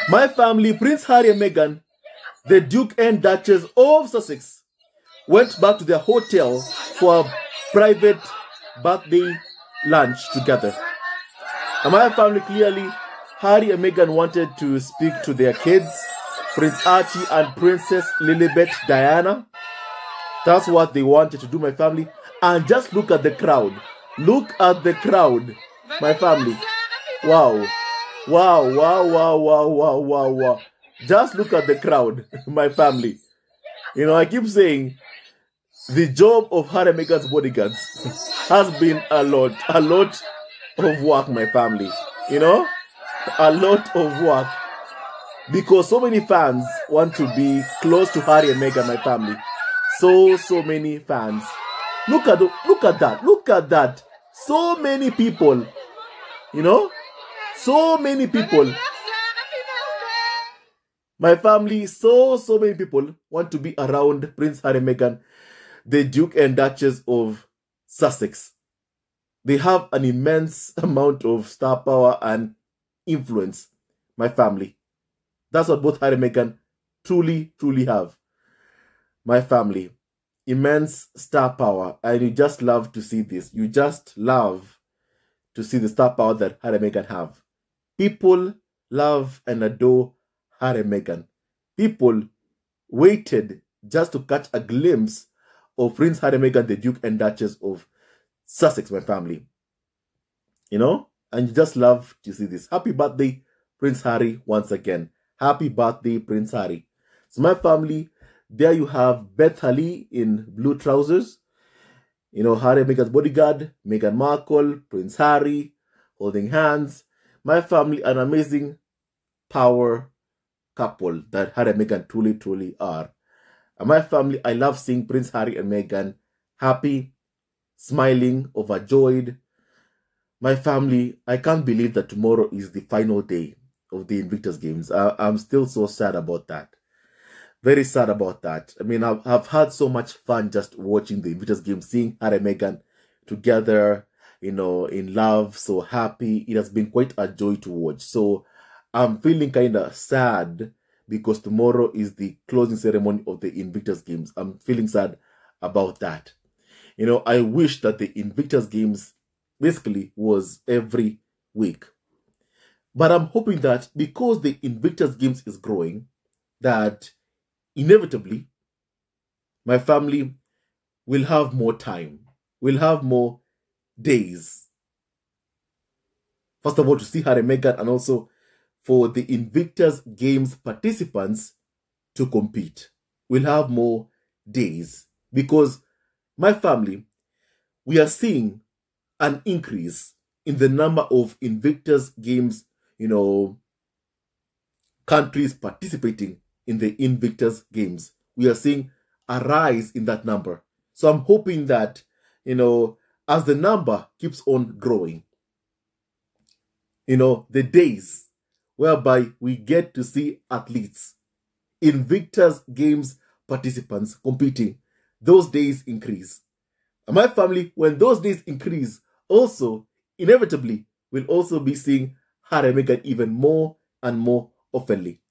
My family, Prince Harry and Meghan, the Duke and Duchess of Sussex, went back to their hotel for a private birthday lunch together. And my family, clearly, Harry and Meghan wanted to speak to their kids, Prince Archie and Princess Lilibet Diana. That's what they wanted to do, my family. And just look at the crowd. Look at the crowd, my family. Wow. Wow, wow, wow, wow, wow, wow, wow. Just look at the crowd, my family. You know, I keep saying the job of Harry and Meghan's bodyguards has been a lot of work, my family. You know, a lot of work. Because so many fans want to be close to Harry and Meghan, my family. So many fans. Look at that. So many people. You know? So many people. My family, so many people want to be around Prince Harry and Meghan, the Duke and Duchess of Sussex. They have an immense amount of star power and influence, my family. That's what both Harry and Meghan truly have. My family, immense star power. And you just love to see this. You just love to see the star power that Harry and Meghan have. People love and adore Harry and Meghan. People waited just to catch a glimpse of Prince Harry and Meghan, the Duke and Duchess of Sussex, my family. You know? And you just love to see this. Happy birthday, Prince Harry, once again. Happy birthday, Prince Harry. So my family, there you have Beth Ali in blue trousers. You know, Harry and Meghan's bodyguard, Meghan Markle, Prince Harry, holding hands. My family, an amazing power couple that Harry and Meghan truly are. And my family, I love seeing Prince Harry and Meghan happy, smiling, overjoyed. My family, I can't believe that tomorrow is the final day of the Invictus Games. I'm still so sad about that. Very sad about that. I mean, I've had so much fun just watching the Invictus Games, seeing Harry and Meghan together, you know, in love, so happy. It has been quite a joy to watch. So I'm feeling kind of sad because tomorrow is the closing ceremony of the Invictus Games. I'm feeling sad about that. You know, I wish that the Invictus Games basically was every week. But I'm hoping that because the Invictus Games is growing, that inevitably my family will have more time, will have more days. First of all, to see Harry and Meghan, and also for the Invictus Games participants to compete. We'll have more days because my family, we are seeing an increase in the number of Invictus Games, you know, countries participating in the Invictus Games. We are seeing a rise in that number. So I'm hoping that, you know, as the number keeps on growing, you know, the days whereby we get to see athletes, Invictus Games participants competing, those days increase. And my family, when those days increase, also, inevitably, will also be seeing Harry and Meghan even more and more oftenly.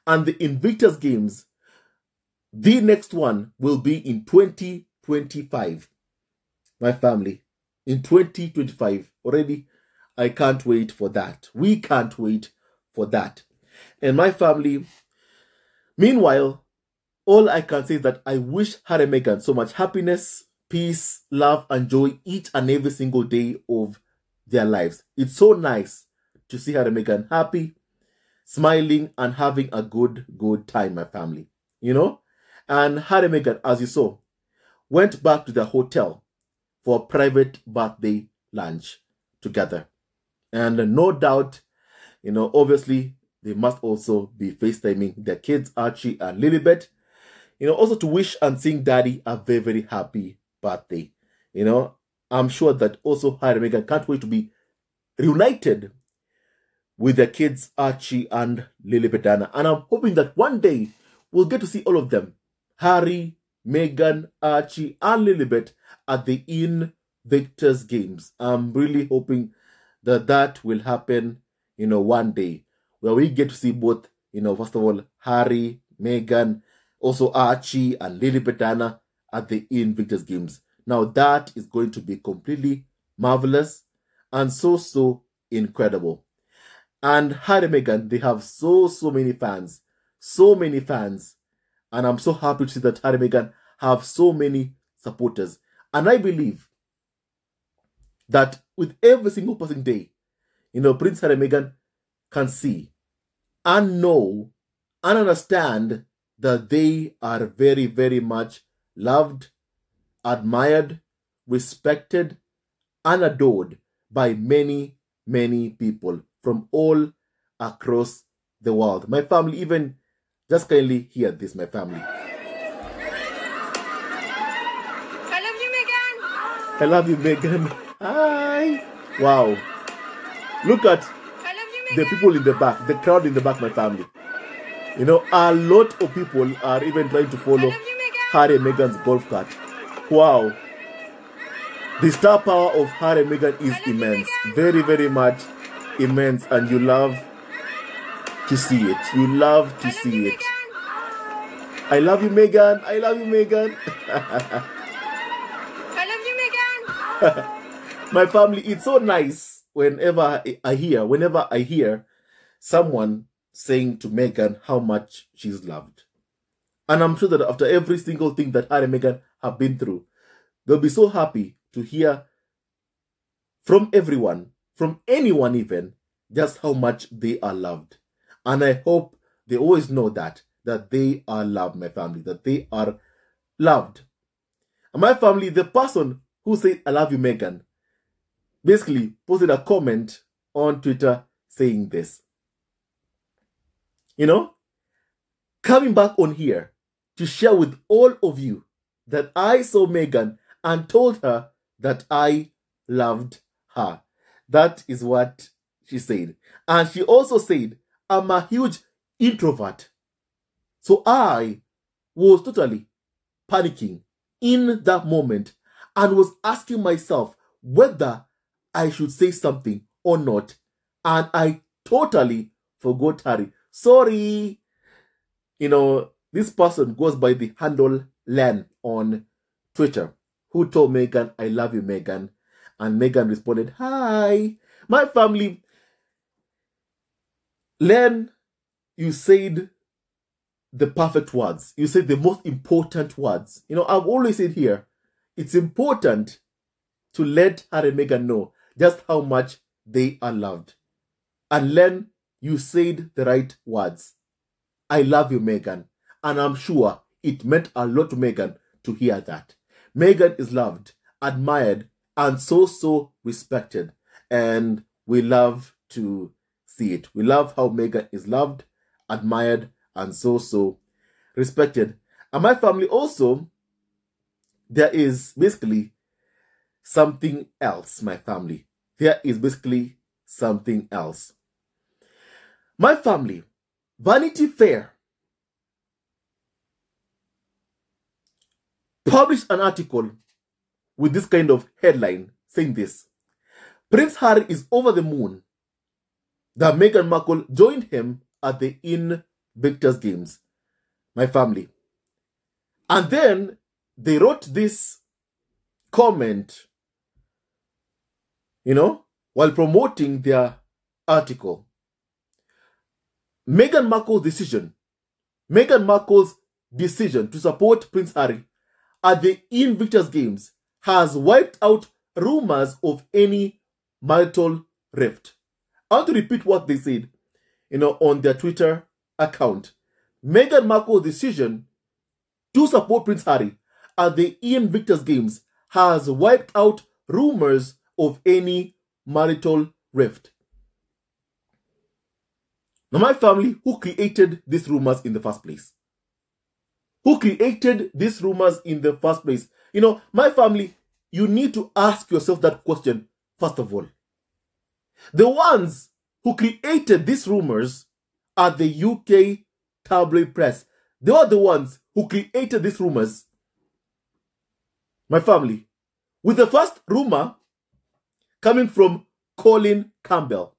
And the Invictus Games, the next one will be in 2025. My family, in 2025. Already, I can't wait for that. We can't wait for that. And my family, meanwhile, all I can say is that I wish Harry and Meghan so much happiness, peace, love, and joy each and every single day of their lives. It's so nice to see Harry and Meghan happy, smiling, and having a good time, my family. You know? And Harry and Meghan, as you saw, went back to the hotel for a private birthday lunch together. And no doubt, you know, obviously, they must also be FaceTiming their kids, Archie and Lilibet, you know, also to wish and sing Daddy a very happy birthday. You know, I'm sure that also Harry and Meghan can't wait to be reunited with their kids, Archie and Lilibet Diana. And I'm hoping that one day we'll get to see all of them, Harry, Meghan, Archie, and Lilibet, at the Invictus Games. I'm really hoping that that will happen, you know, one day, where we get to see both First of all, Harry, Meghan, also Archie and Lily Petana at the Invictus Games. Now that is going to be completely marvelous and so incredible. And Harry and Meghan, they have so many fans. So many fans. And I'm so happy to see that Harry and Meghan have so many supporters. And I believe that with every single passing day, Prince Harry and Meghan can see and know and understand that they are very, very much loved, admired, respected, and adored by many, many people from all across the world. My family, even just kindly hear this, my family. I love you, Meghan. I love you, Meghan. Hi. Wow. Look at the people in the back, the crowd in the back, my family. A lot of people are even trying to follow Harry and Meghan's golf cart. Wow. The star power of Harry and Meghan is immense. Very, very much immense. And you love to see it. You love to see it. I love you, Meghan. I love you, Meghan. I love you, Meghan. My family, it's so nice whenever I hear someone saying to Meghan how much she's loved. And I'm sure that after every single thing that Harry and Meghan have been through, they'll be so happy to hear from everyone, from anyone even, just how much they are loved. And I hope they always know that they are loved, my family, that they are loved. And my family, the person who said, I love you, Meghan, basically posted a comment on Twitter saying this. Coming back on here to share with all of you that I saw Meghan and told her that I loved her. That is what she said. And she also said, I'm a huge introvert. So I was totally panicking in that moment and was asking myself whether I should say something or not. And I totally forgot Harry. Sorry. This person goes by the handle Len on Twitter, who told Meghan, I love you, Meghan. And Meghan responded, hi. My family, Len, you said the perfect words. You said the most important words. I've always said here, it's important to let Harry and Meghan know just how much they are loved. And Len, you said the right words. I love you, Meghan. And I'm sure it meant a lot to Meghan to hear that. Meghan is loved, admired, and so respected. And we love to see it. We love how Meghan is loved, admired, and so respected. And my family also, there is basically something else, my family. There is basically something else. My family, Vanity Fair published an article with this kind of headline saying this. Prince Harry is over the moon that Meghan Markle joined him at the Invictus Games. My family. And then they wrote this comment, while promoting their article. Meghan Markle's decision to support Prince Harry at the Invictus Games has wiped out rumors of any marital rift. I want to repeat what they said, on their Twitter account. Meghan Markle's decision to support Prince Harry at the Invictus Games has wiped out rumors of any marital rift. Now, my family, who created these rumors in the first place? Who created these rumors in the first place? My family, you need to ask yourself that question first of all. The ones who created these rumors are the UK tabloid press. They are the ones who created these rumors. My family, with the first rumor coming from Colin Campbell,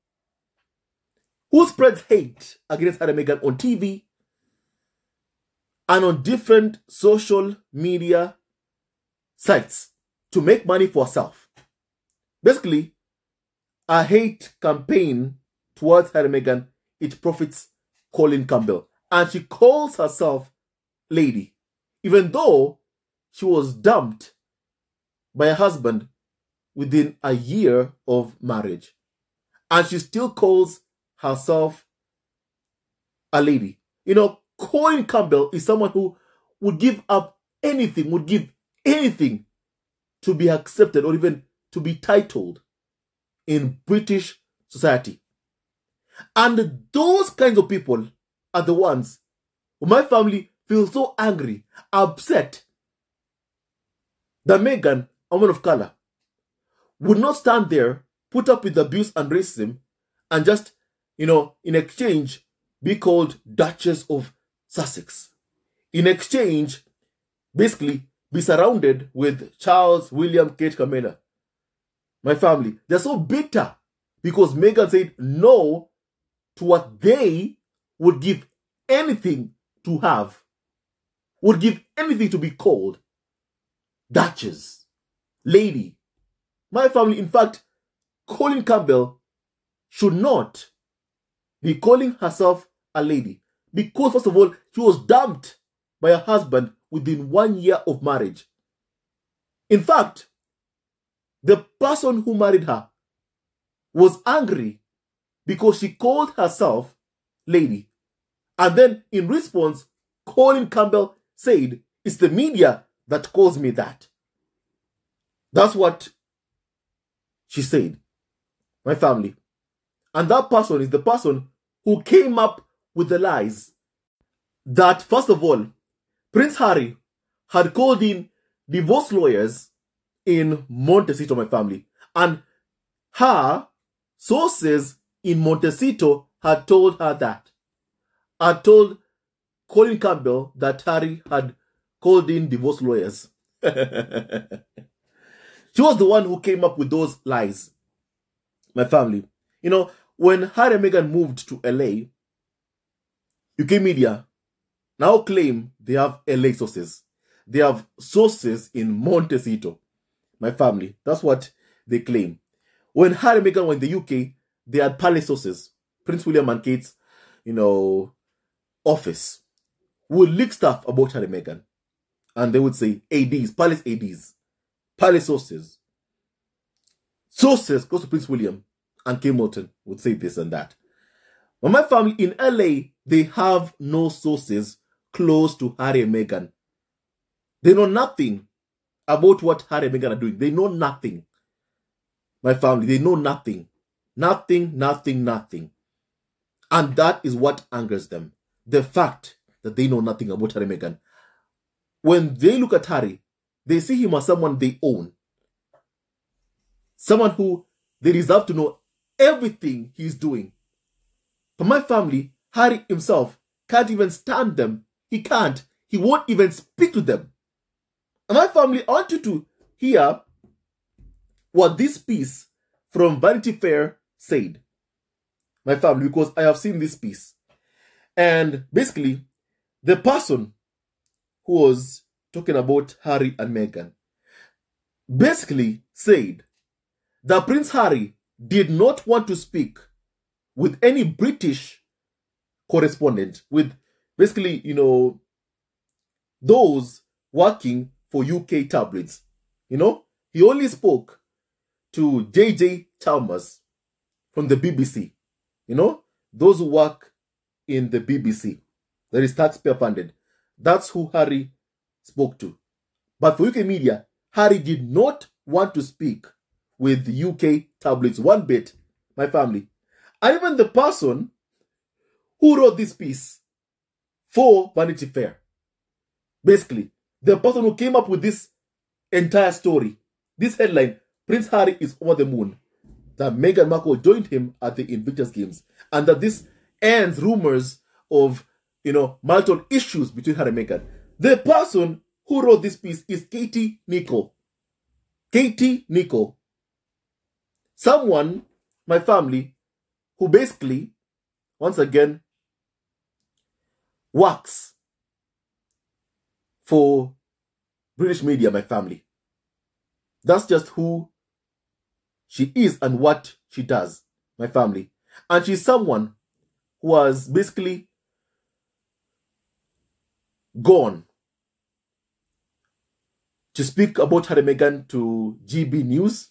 who spreads hate against Harry and Meghan on TV and on different social media sites to make money for herself. Basically, a hate campaign towards Harry and Meghan, it profits Colin Campbell. And she calls herself lady, even though she was dumped by her husband within a year of marriage. And she still calls herself a lady. You know, Colin Campbell is someone who would give up anything, would give anything to be accepted or even to be titled in British society. And those kinds of people are the ones who my family feels so angry, upset that Meghan, a woman of color, would not stand there, put up with abuse and racism, and just, in exchange, be called Duchess of Sussex. In exchange, basically, be surrounded with Charles, William, Kate, Camilla. My family, they're so bitter because Meghan said no to what they would give anything to have, would give anything to be called Duchess, lady. My family, in fact, Colin Campbell should not be calling herself a lady because, first of all, she was dumped by her husband within 1 year of marriage. In fact, the person who married her was angry because she called herself lady. And then in response, Colin Campbell said, it's the media that calls me that. That's what she said, my family. And that person is the person who came up with the lies that, first of all, Prince Harry had called in divorce lawyers in Montecito, my family. And her sources in Montecito had told her that. Had told Colin Campbell that Harry had called in divorce lawyers. She was the one who came up with those lies, my family. When Harry and Meghan moved to LA, UK media now claim they have LA sources. They have sources in Montecito, my family. That's what they claim. When Harry and Meghan were in the UK, they had palace sources. Prince William and Kate's, office would leak stuff about Harry and Meghan. And they would say ADs, palace sources. Sources close to Prince William and Kate Moulton would say this and that. But my family in LA, they have no sources close to Harry and Meghan. They know nothing about what Harry and Meghan are doing. They know nothing. My family, they know nothing. Nothing. And that is what angers them. The fact that they know nothing about Harry and Meghan. When they look at Harry, they see him as someone they own. Someone who they deserve to know everything he's doing. But my family, Harry himself can't even stand them. He can't. He won't even speak to them. And my family, I want you to hear what this piece from Vanity Fair said. My family, because I have seen this piece. And basically, the person who was talking about Harry and Meghan basically said that Prince Harry did not want to speak with any British correspondent, with basically, those working for UK tabloids. He only spoke to JJ Chalmers from the BBC. Those who work in the BBC, that is taxpayer funded. That's who Harry spoke to. But for UK media, Harry did not want to speak with UK tabloids one bit, my family. And even the person who wrote this piece for Vanity Fair, basically, the person who came up with this entire story, this headline, Prince Harry is over the moon, that Meghan Markle joined him at the Invictus Games, and that this ends rumors of, marital issues between Harry and Meghan. The person who wrote this piece is Katie Nicholl. Katie Nicholl. Someone, my family, who basically once again, works for British media, my family. That's just who she is and what she does, my family. And she's someone who has basically gone to speak about Harry and Meghan to GB News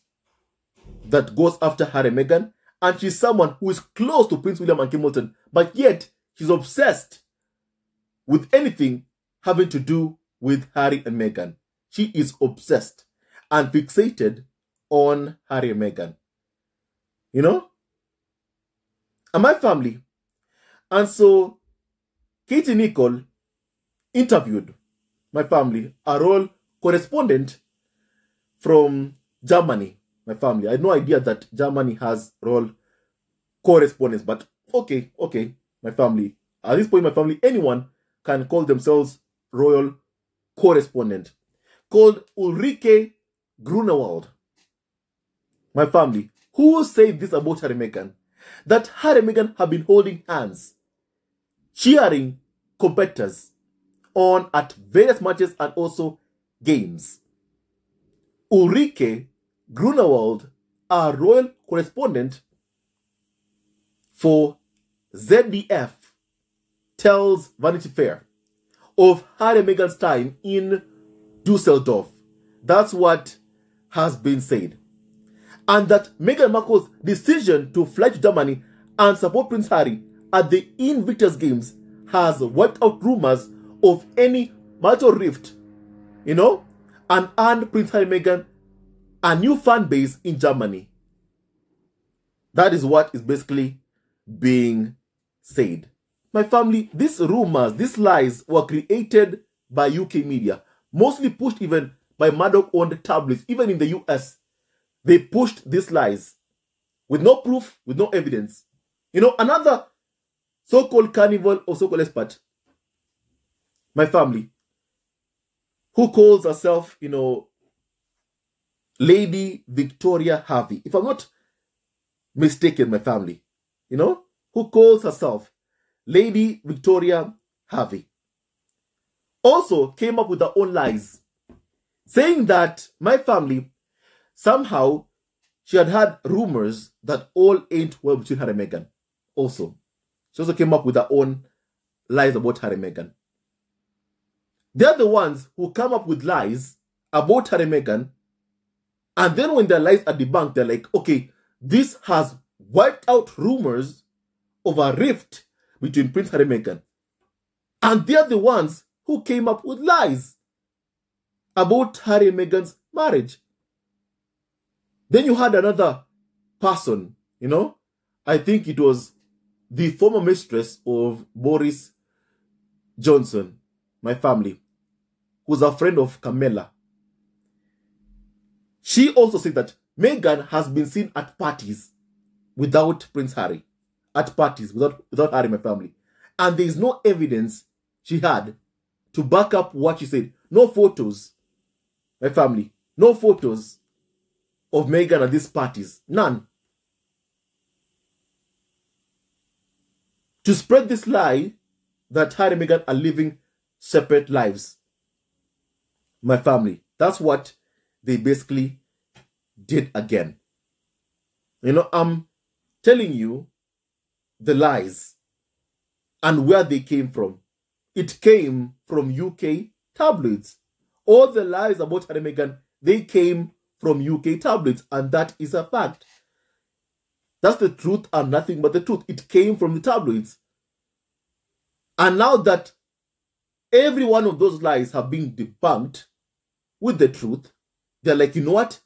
that goes after Harry and Meghan. And she's someone who is close to Prince William and Kate Middleton, but yet she's obsessed with anything having to do with Harry and Meghan. She is obsessed and fixated on Harry and Meghan. You know? And my family. And so, Katie Nicole interviewed my family, a royal correspondent from Germany. My family. I had no idea that Germany has royal correspondents, but okay, my family. At this point, my family, anyone can call themselves royal correspondent. Called Ulrike Grunewald. My family. Who said this about Harry and Meghan? That Harry and Meghan have been holding hands, cheering competitors on at various matches and also games. Ulrike Grunewald, a royal correspondent for ZDF, tells Vanity Fair of Harry and Meghan's time in Dusseldorf. That's what has been said. And that Meghan Markle's decision to fly to Germany and support Prince Harry at the Invictus Games has wiped out rumors of any marital rift, you know, and earned Prince Harry and Meghan a new fan base in Germany. That is what is basically being said. My family, these rumors, these lies were created by UK media, mostly pushed even by Murdoch-owned tabloids, even in the US. They pushed these lies with no proof, with no evidence. You know, another so-called carnival or so-called expert, my family, who calls herself, you know, Lady Victoria Harvey, if I'm not mistaken, my family, you know, who calls herself Lady Victoria Harvey, also came up with her own lies, saying that my family, somehow, she had had rumors that all ain't well between Harry and Meghan. Also, she also came up with her own lies about Harry and Meghan. They're the ones who come up with lies about Harry and Meghan, and then when their lies are debunked, they're like, okay, this has wiped out rumors of a rift between Prince Harry and Meghan. And they're the ones who came up with lies about Harry and Meghan's marriage. Then you had another person, you know, I think it was the former mistress of Boris Johnson, my family, who's a friend of Camilla. She also said that Meghan has been seen at parties without Prince Harry. At parties without Harry, my family. And there is no evidence she had to back up what she said. No photos, my family. No photos of Meghan at these parties. None. To spread this lie that Harry and Meghan are living separate lives. My family. That's what they basically did again. You know, I'm telling you the lies and where they came from. It came from UK tabloids. All the lies about Harry and Meghan, they came from UK tabloids, and that is a fact. That's the truth and nothing but the truth. It came from the tabloids. And now that every one of those lies have been debunked with the truth, they're like, you know what?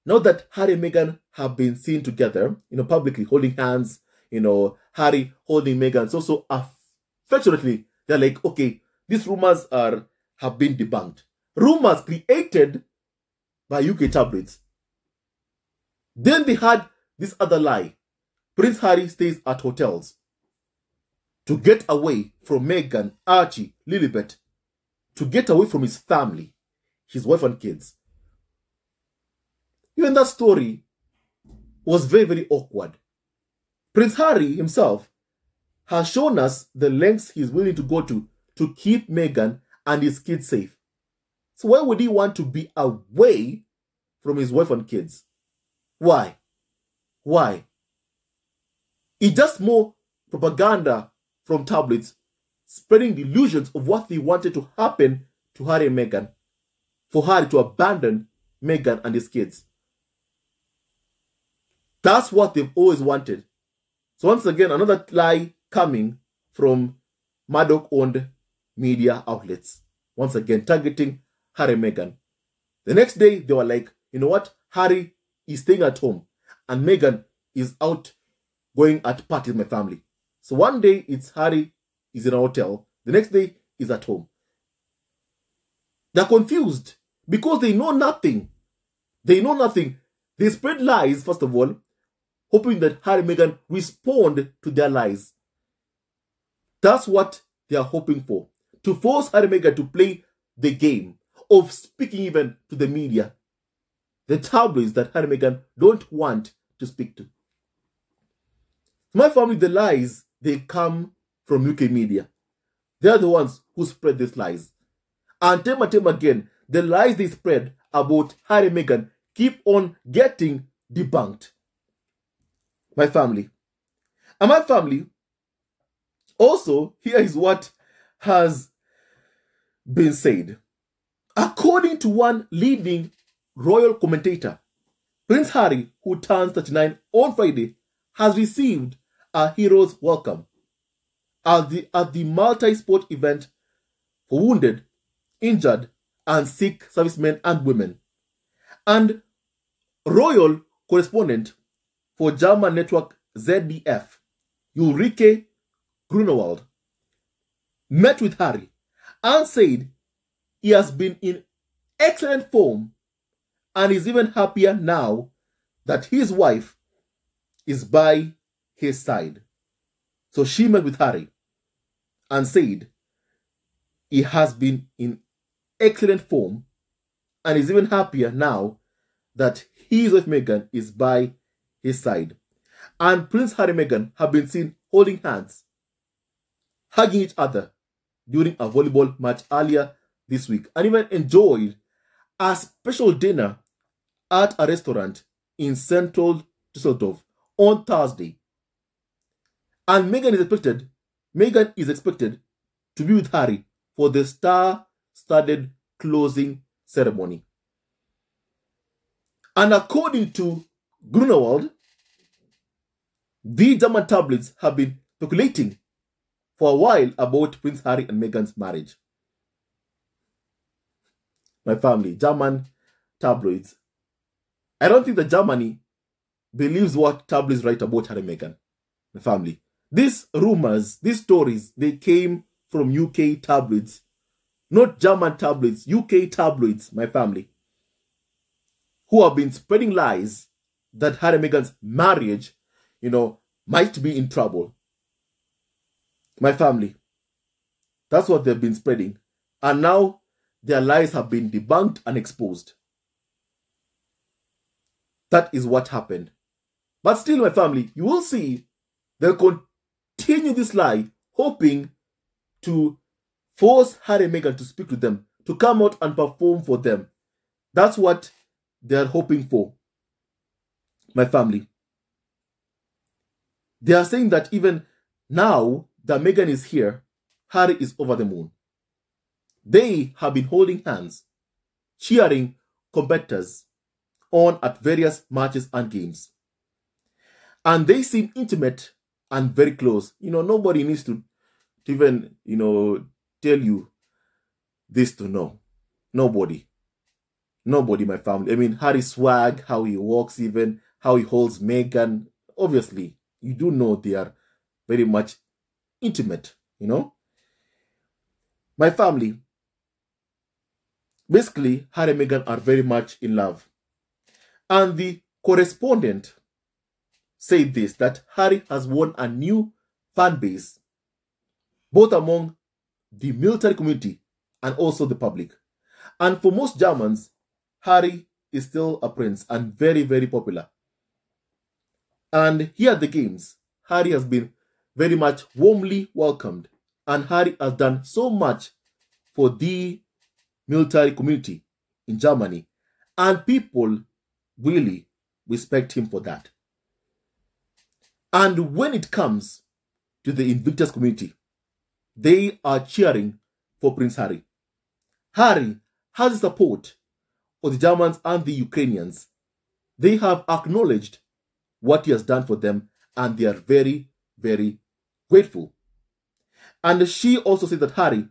Now that Harry and Meghan have been seen together, you know, publicly holding hands, you know, Harry holding Meghan, so affectionately, they're like, okay, these rumors have been debunked. Rumors created by UK tabloids. Then they had this other lie. Prince Harry stays at hotels to get away from Meghan, Archie, Lilibet, to get away from his family, his wife and kids. Even that story was very, very awkward. Prince Harry himself has shown us the lengths he's willing to go to keep Meghan and his kids safe. So why would he want to be away from his wife and kids? Why? Why? It's just more propaganda from tabloids spreading delusions of what they wanted to happen to Harry and Meghan, for Harry to abandon Meghan and his kids. That's what they've always wanted. So once again, another lie coming from Murdoch-owned media outlets. Once again, targeting Harry and Meghan. The next day, they were like, you know what? Harry is staying at home and Meghan is out going at parties with my family. So one day, it's Harry is in a hotel. The next day, he's at home. They're confused because they know nothing. They know nothing. They spread lies, first of all, hoping that Harry and Meghan respond to their lies. That's what they are hoping for. To force Harry and Meghan to play the game of speaking even to the media. The tabloids that Harry and Meghan don't want to speak to. My family, the lies, they come from UK media. They are the ones who spread these lies. And time and time again, the lies they spread about Harry and Meghan keep on getting debunked. My family. And my family, also, here is what has been said. According to one leading royal commentator, Prince Harry, who turns 39 on Friday, has received a hero's welcome at the multi-sport event for wounded, injured, and sick servicemen and women. And royal correspondent for German network ZDF, Ulrike Grunewald, met with Harry and said he has been in excellent form and is even happier now that his wife is by his side. So she met with Harry and said he has been in excellent form and is even happier now that his wife Meghan is by his side. And Prince Harry and Meghan have been seen holding hands, hugging each other during a volleyball match earlier this week, and even enjoyed a special dinner at a restaurant in central Düsseldorf on Thursday. And Meghan is expected to be with Harry for the star-studded closing ceremony. And according to Grunewald, the German tabloids have been speculating for a while about Prince Harry and Meghan's marriage. My family, German tabloids. I don't think that Germany believes what tabloids write about Harry and Meghan. My family. These rumors, these stories, they came from UK tabloids. Not German tabloids, UK tabloids, my family. Who have been spreading lies that Harry and Meghan's marriage, might be in trouble. My family. That's what they've been spreading. And now their lies have been debunked and exposed. That is what happened. But still, my family, you will see they'll continue this lie, hoping to force Harry and Meghan to speak to them, to come out and perform for them. That's what they're hoping for. My family. They are saying that even now that Meghan is here, Harry is over the moon. They have been holding hands, cheering competitors on at various matches and games. And they seem intimate and very close. Nobody needs to even, tell you this to know. Nobody, my family. I mean, Harry's swag, how he walks even, how he holds Meghan. Obviously, you do know they are very much intimate, My family. Basically, Harry and Meghan are very much in love. And the correspondent said this, that Harry has won a new fan base, both among the military community and also the public. And for most Germans, Harry is still a prince and very, very popular. And here at the games, Harry has been very much warmly welcomed. And Harry has done so much for the military community in Germany. And people really respect him for that. And when it comes to the Invictus community, they are cheering for Prince Harry. Harry has the support of the Germans and the Ukrainians. They have acknowledged what he has done for them, and they are very, very grateful. And she also said that Harry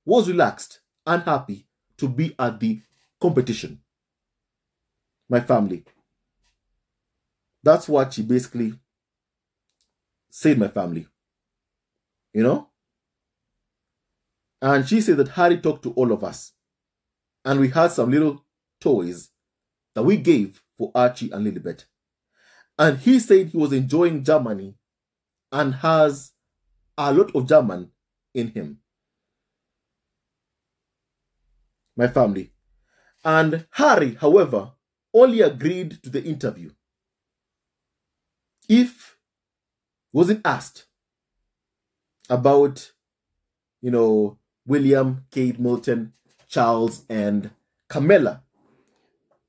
was relaxed and happy to be at the competition. My family. That's what she basically said, my family. You know? And she said that Harry talked to all of us. And we had some little toys that we gave for Archie and Lilibet. And he said he was enjoying Germany and has a lot of German in him. My family. And Harry, however, only agreed to the interview if he wasn't asked about, William, Kate, Milton, Charles, and Camilla.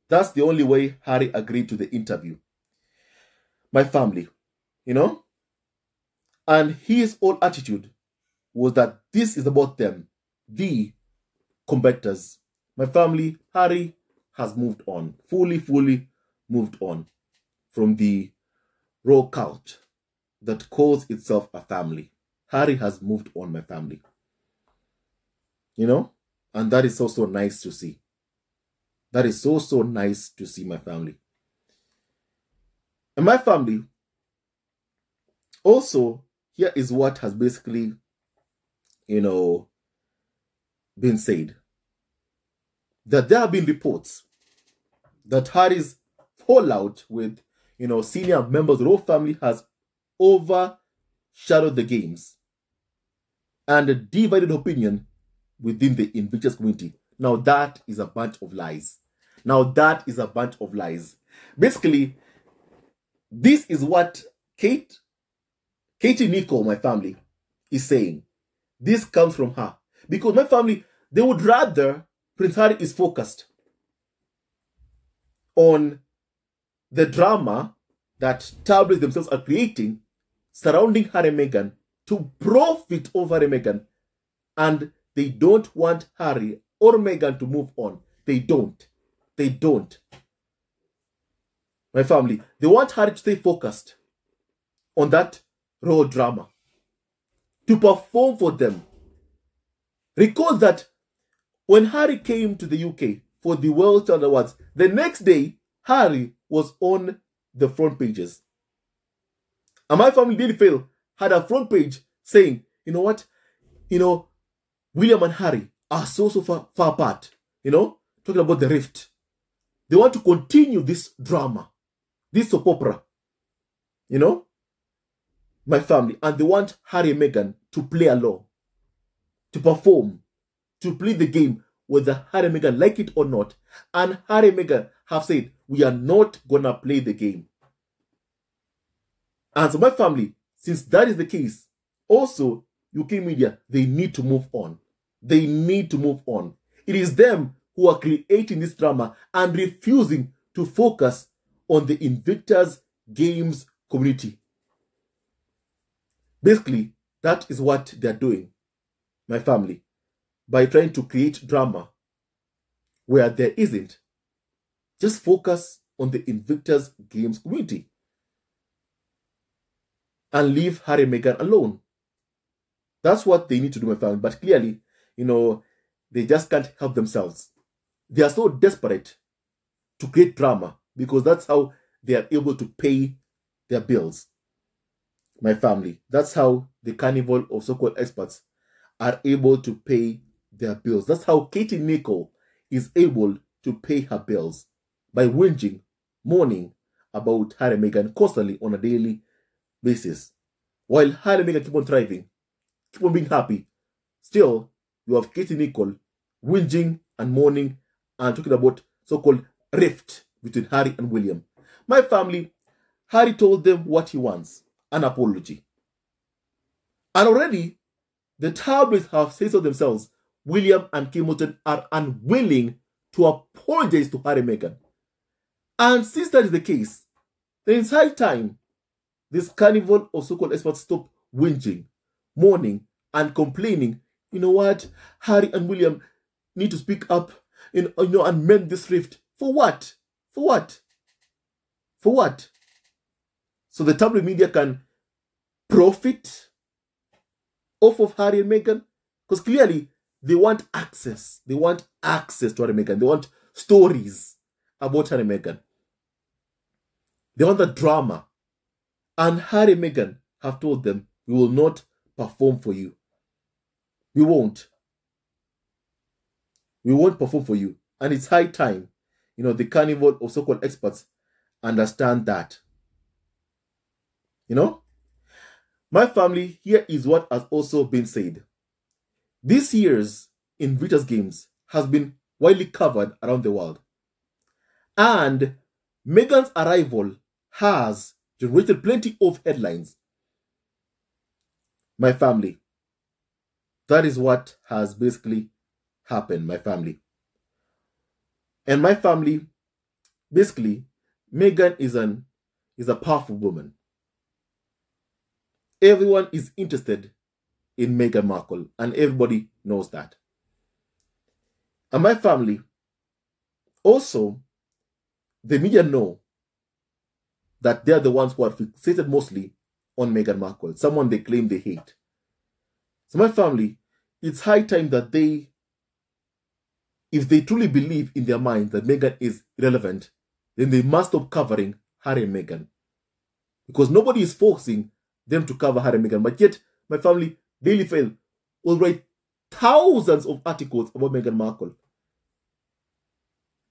That's the only way Harry agreed to the interview. My family, And his whole attitude was that this is about them, the competitors. My family, Harry has moved on, fully moved on from the raw cult that calls itself a family. Harry has moved on, my family. And that is also nice to see. That is so nice to see, my family. And my family, also, here is what has basically, been said. That there have been reports that Harry's fallout with, senior members of the royal family has overshadowed the games and a divided opinion within the Invictus community. Now that is a bunch of lies. Basically, this is what Katie Nicole, my family, is saying. This comes from her. Because my family, they would rather Prince Harry is focused on the drama that tabloids themselves are creating surrounding Harry and Meghan to profit over Harry and Meghan. And they don't want Harry or Meghan to move on. They don't. My family, they want Harry to stay focused on that raw drama, to perform for them. Recall that when Harry came to the UK for the World Child Awards, the next day, Harry was on the front pages. And my family didn't fail, had a front page saying, you know what? William and Harry are so far apart. Talking about the rift. They want to continue this drama, this soap opera. My family. And they want Harry and Meghan to play along, to perform, to play the game, whether Harry and Meghan like it or not. And Harry and Meghan have said, we are not going to play the game. And so my family, since that is the case, also, UK media, they need to move on. They need to move on. It is them who are creating this drama and refusing to focus on the Invictus Games community. Basically, that is what they're doing, my family, by trying to create drama where there isn't. Just focus on the Invictus Games community and leave Harry and Meghan alone. That's what they need to do, my family. But clearly, they just can't help themselves. They are so desperate to create drama because that's how they are able to pay their bills. My family, that's how the carnival of so-called experts are able to pay their bills. That's how Katie Nicole is able to pay her bills, by whinging, mourning about Harry and Meghan constantly on a daily basis. While Harry and Meghan keep on thriving, keep on being happy, still you have Katie Nicole whinging and mourning and talking about so-called rift between Harry and William. My family, Harry told them what he wants, an apology. And already, the tabloids have said so themselves. William and Kate Middleton are unwilling to apologize to Harry and Meghan. And since that is the case, then it's high time this carnival of so-called experts stop whinging, mourning, and complaining. You know what? Harry and William need to speak up, and mend this rift. For what? For what? For what? So the tabloid media can profit off of Harry and Meghan? Because clearly they want access. They want access to Harry and Meghan. They want stories about Harry and Meghan. They want the drama. And Harry and Meghan have told them, we will not perform for you. We won't. We won't perform for you. And it's high time, the carnival of so-called experts understand that. My family, here is what has also been said. This year's Invictus Games has been widely covered around the world. And Meghan's arrival has generated plenty of headlines. My family, that is what has basically happened, my family. And my family, basically, Meghan is a powerful woman. Everyone is interested in Meghan Markle, and everybody knows that. And my family, also, the media know that they are the ones who are fixated mostly on Meghan Markle, someone they claim they hate. So my family, it's high time that if they truly believe in their mind that Meghan is irrelevant, then they must stop covering Harry and Meghan. Because nobody is forcing them to cover Harry and Meghan. But yet, my family, Daily Mail, will write thousands of articles about Meghan Markle.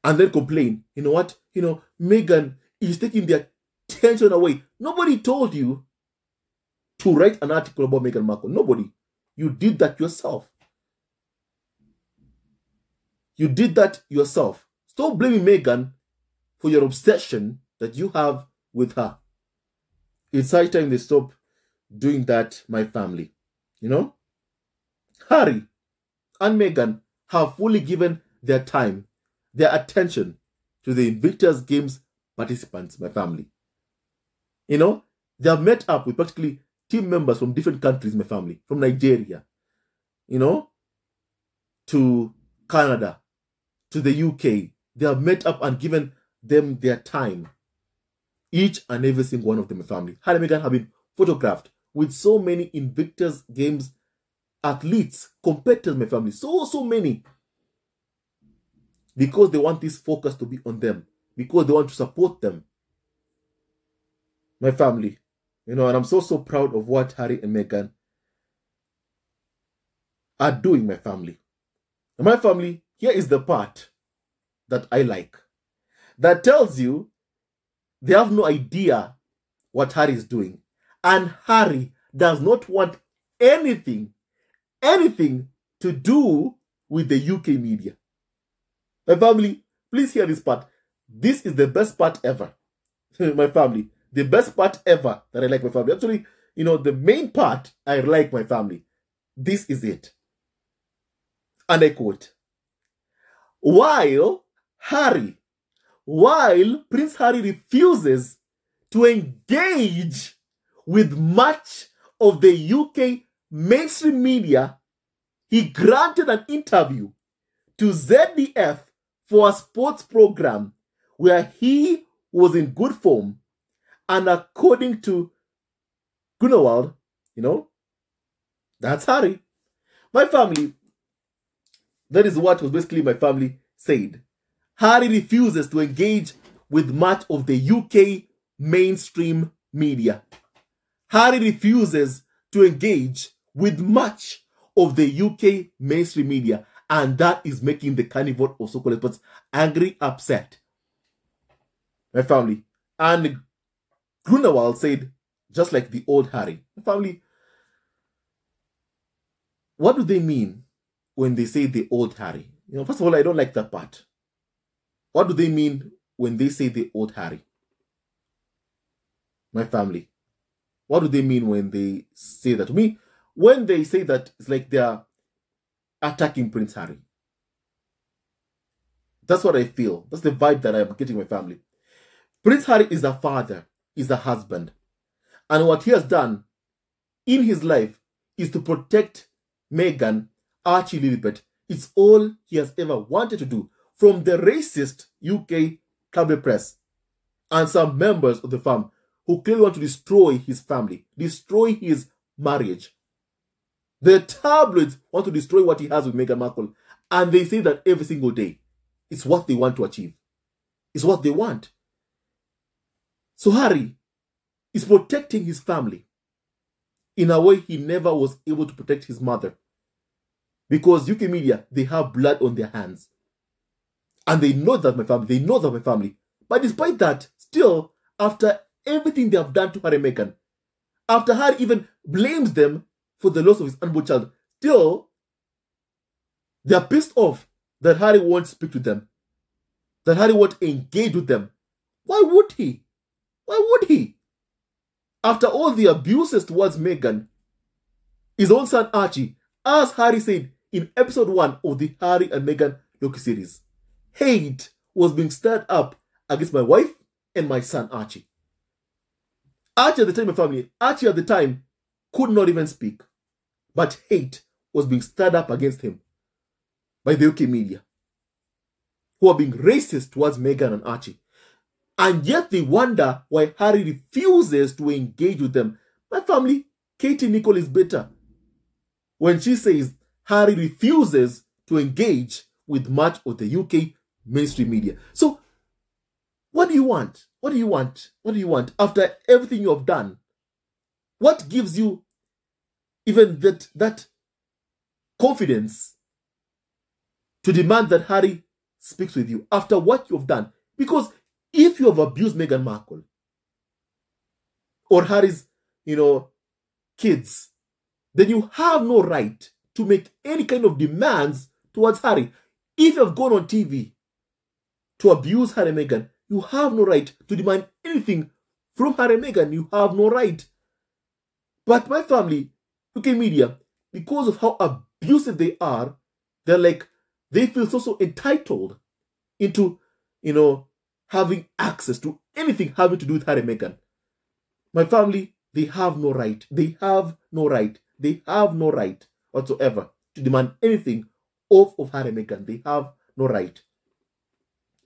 And then complain, you know what? Meghan is taking their attention away. Nobody told you to write an article about Meghan Markle. Nobody. You did that yourself. You did that yourself. Stop blaming Meghan for your obsession that you have with her. It's high time they stop doing that, my family. Harry and Meghan have fully given their time, their attention to the Invictus Games participants, my family. They have met up with practically team members from different countries, my family, from Nigeria, to Canada, to the UK. They have met up and given them their time. Each and every single one of them, my family. Harry and Meghan have been photographed with so many Invictus Games athletes, competitors, my family. So many. Because they want this focus to be on them. Because they want to support them. My family. And I'm so proud of what Harry and Meghan are doing, my family. And my family, here is the part that I like. That tells you they have no idea what Harry is doing. And Harry does not want anything to do with the UK media. My family, please hear this part. This is the best part ever. My family, the best part ever that I like, my family. Actually, the main part I like, my family. This is it. And I quote, while Prince Harry refuses to engage with much of the UK mainstream media, he granted an interview to ZDF for a sports program where he was in good form. And according to Grunewald, that's Harry. My family, that is what was basically my family said. Harry refuses to engage with much of the UK mainstream media. Harry refuses to engage with much of the UK mainstream media. And that is making the carnival of so-called experts angry, upset. My family. And Grunewald said, just like the old Harry. My family, what do they mean when they say the old Harry? First of all, I don't like that part. What do they mean when they say the old Harry? My family. What do they mean when they say that to me? when they say that, it's like they are attacking Prince Harry. That's what I feel. That's the vibe that I'm getting my family. Prince Harry is a father, is a husband. And what he has done in his life is to protect Meghan, Archie, Lilibet. It's all he has ever wanted to do. From the racist UK cabinet press and some members of the firm who clearly want to destroy his family, destroy his marriage. The tabloids want to destroy what he has with Meghan Markle. And they say that every single day. It's what they want to achieve. It's what they want. So Harry is protecting his family in a way he never was able to protect his mother. Because UK media, they have blood on their hands. And they know that my family. But despite that, still, after everything they have done to Harry and Meghan, after Harry even blames them for the loss of his unborn child, still, they are pissed off that Harry won't speak to them, that Harry won't engage with them. Why would he? Why would he? After all the abuses towards Meghan, his own son Archie, as Harry said in episode 1 of the Harry and Meghan docu-series, hate was being stirred up against my wife and my son Archie. Archie at the time, my family, Archie at the time could not even speak, but hate was being stirred up against him by the UK media, who are being racist towards Meghan and Archie. And yet they wonder why Harry refuses to engage with them. My family, Katie Nichol is better when she says Harry refuses to engage with much of the UK mainstream media. So, what do you want? What do you want? What do you want? After everything you have done, what gives you even that confidence to demand that Harry speaks with you after what you've done? Because if you have abused Meghan Markle or Harry's, kids, then you have no right to make any kind of demands towards Harry. If you have gone on TV to abuse Harry and Meghan, you have no right to demand anything from Harry and Meghan. You have no right. But my family, UK media, because of how abusive they are, they feel so entitled into, having access to anything having to do with Harry and Meghan. My family, they have no right. They have no right. They have no right whatsoever to demand anything off of Harry and Meghan. They have no right.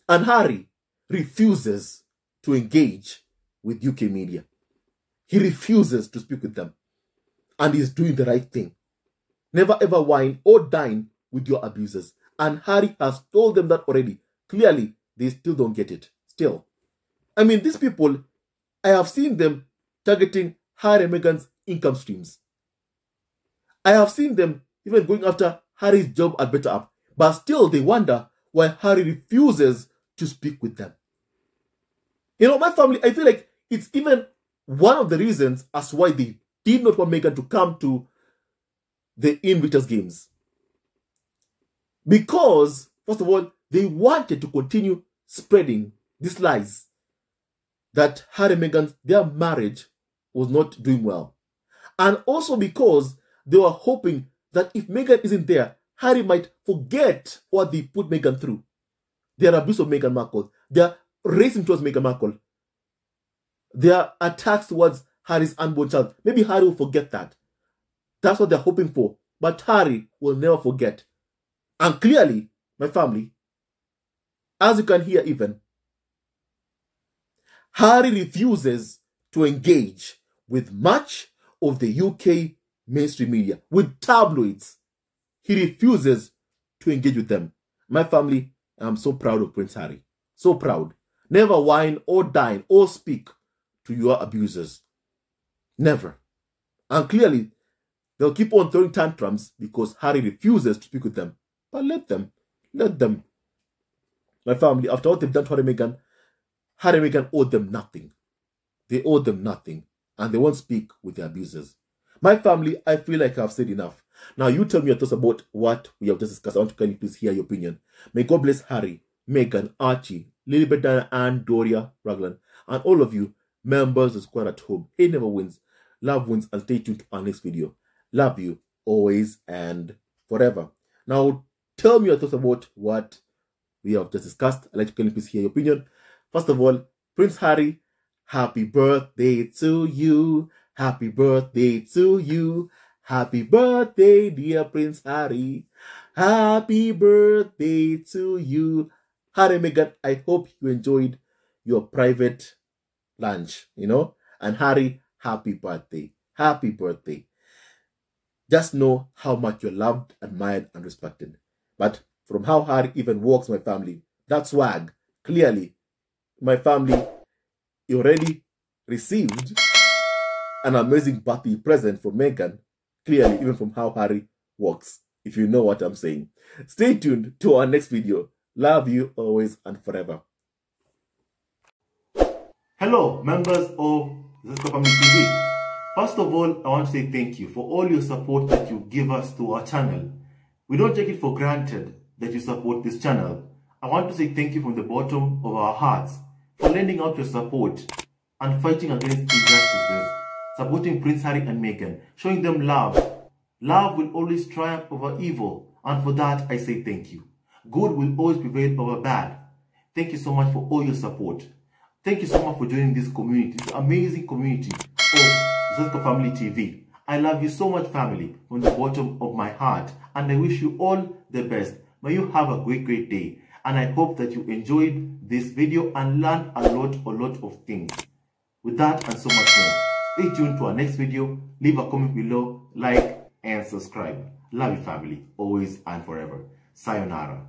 And Harry refuses to engage with UK media. He refuses to speak with them. And he's doing the right thing. Never ever wine or dine with your abusers. And Harry has told them that already. Clearly, they still don't get it. Still. I mean, these people, I have seen them targeting Harry and Meghan's income streams. I have seen them even going after Harry's job at Better Up. But still, they wonder why Harry refuses to speak with them. My family, I feel like it's even one of the reasons as why they did not want Meghan to come to the Invictus Games. Because, first of all, they wanted to continue spreading these lies that Harry and Meghan, their marriage was not doing well. And also because they were hoping that if Meghan isn't there, Harry might forget what they put Meghan through. Their abuse of Meghan Markle, their racing towards Meghan Markle, their attacks towards Harry's unborn child. Maybe Harry will forget that. That's what they're hoping for. But Harry will never forget. And clearly, my family, as you can hear even, Harry refuses to engage with much of the UK mainstream media, with tabloids. He refuses to engage with them. My family, I'm so proud of Prince Harry. So proud. Never whine or dine or speak to your abusers. Never. And clearly, they'll keep on throwing tantrums because Harry refuses to speak with them. But let them. Let them. My family, after what they've done to Harry and Meghan owed them nothing. They owe them nothing. And they won't speak with their abusers. My family, I feel like I've said enough. Now, you tell me your thoughts about what we have just discussed. I want to kindly please hear your opinion. May God bless Harry, Meghan, Archie, Lilibet, Diana, and Doria Raglan, and all of you members of the squad at home. Hate never wins. Love wins, and stay tuned to our next video. Love you always and forever. Now, tell me your thoughts about what we have just discussed. I'd like to please hear your opinion. First of all, Prince Harry, happy birthday to you. Happy birthday to you. Happy birthday, dear Prince Harry. Happy birthday to you. Harry and Meghan, I hope you enjoyed your private lunch, And Harry, happy birthday. Happy birthday. Just know how much you're loved, admired, and respected. But from how Harry even walks my family, that swag, clearly, my family already received an amazing birthday present from Meghan, clearly, even from how Harry walks, if you know what I'm saying. Stay tuned to our next video. Love you always and forever. Hello, members of Zesco Family TV. First of all, I want to say thank you for all your support that you give us to our channel. We don't take it for granted that you support this channel. I want to say thank you from the bottom of our hearts for lending out your support and fighting against injustices, supporting Prince Harry and Meghan, showing them love. Love will always triumph over evil, and for that I say thank you. Good will always prevail over bad. Thank you so much for all your support. Thank you so much for joining this community, this amazing community of Zesco Family TV. I love you so much, family, from the bottom of my heart, and I wish you all the best. May you have a great day, and I hope that you enjoyed this video and learned a lot of things. With that and so much more, stay tuned to our next video. Leave a comment below, like, and subscribe. Love you, family, always and forever. Sayonara.